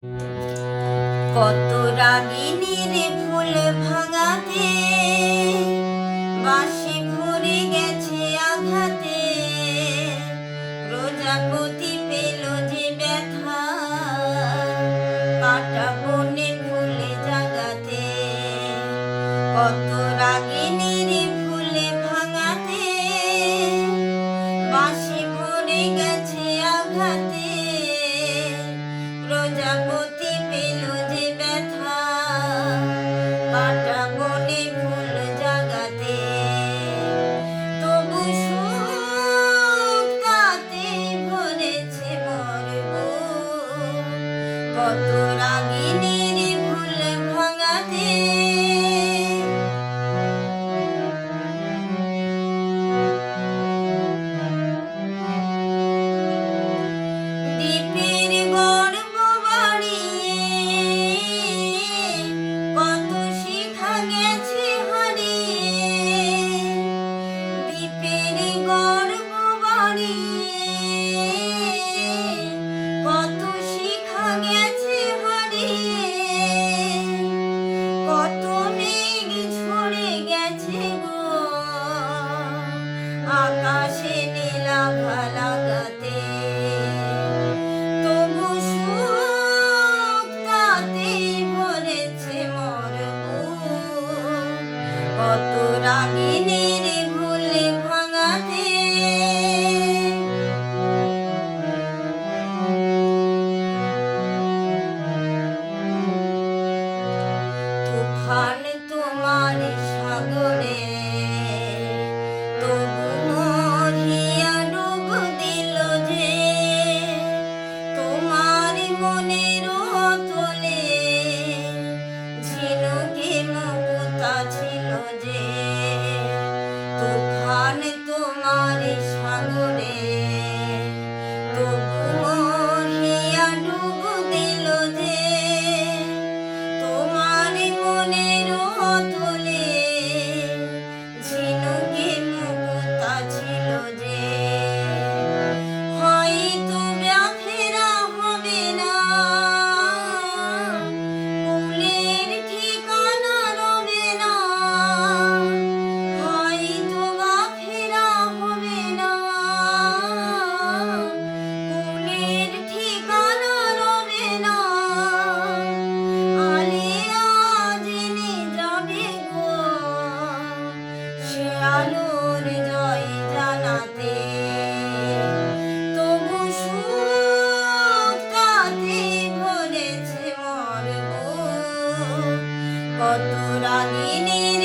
কত রাগিনীর ফুল ভাঙাতে বাঁশি ভরে গেছে আঘাতে, প্রজাপতি পেল যে ব্যথা কাটা বনে ফুলে জাগাতে। কত রাগিনীর ফুল ভাঙাতে বাঁশি ভরে গেছে আঘাতে, প্রজাপতি পেল যে ব্যথা কাটা বনে ফুল জাগাতে। তবু সুখ তাতে ভরেছে মোর বুক, কত রাগিনীর ফুল ভাঙাতে। দ্বীপের গর্ব বাড়িয়ে কত শিখা গেছে হারিয়ে, দ্বীপের গর্ব বাড়িয়ে কত শিখা গেছে হারিয়ে, কত মেঘ ঝরে গেছে গো আকাশে নীলাভা লাগাতে। তবু সুখ তাতে ভরেছে মোর বুক, কত রাগিনীর ফুল ভাঙাতে। তুফান তোমার সাগরে তবু মরিয়া ডুব দিল যে, তোমার মনের তলে ঝিনুকে মুক্তা ছিল যে। তুফান তোমার সাগরে তবু মরিয়া ডুব দিল যে, তোমার মনের তলে ঝিনুকে মুক্তা ছিল যে। হয়তো ফেরা হবে না, কুলের ঠিকানা রবে না, হয়তো ফেরা হবে না, কুলের ঠিকানা রবে না। আলিয়া জেনে যাবে গো সে আলোর জয় জানাতে। তবু সুখ তাতে ভরেছে মোর বুক, কত রাগিনীর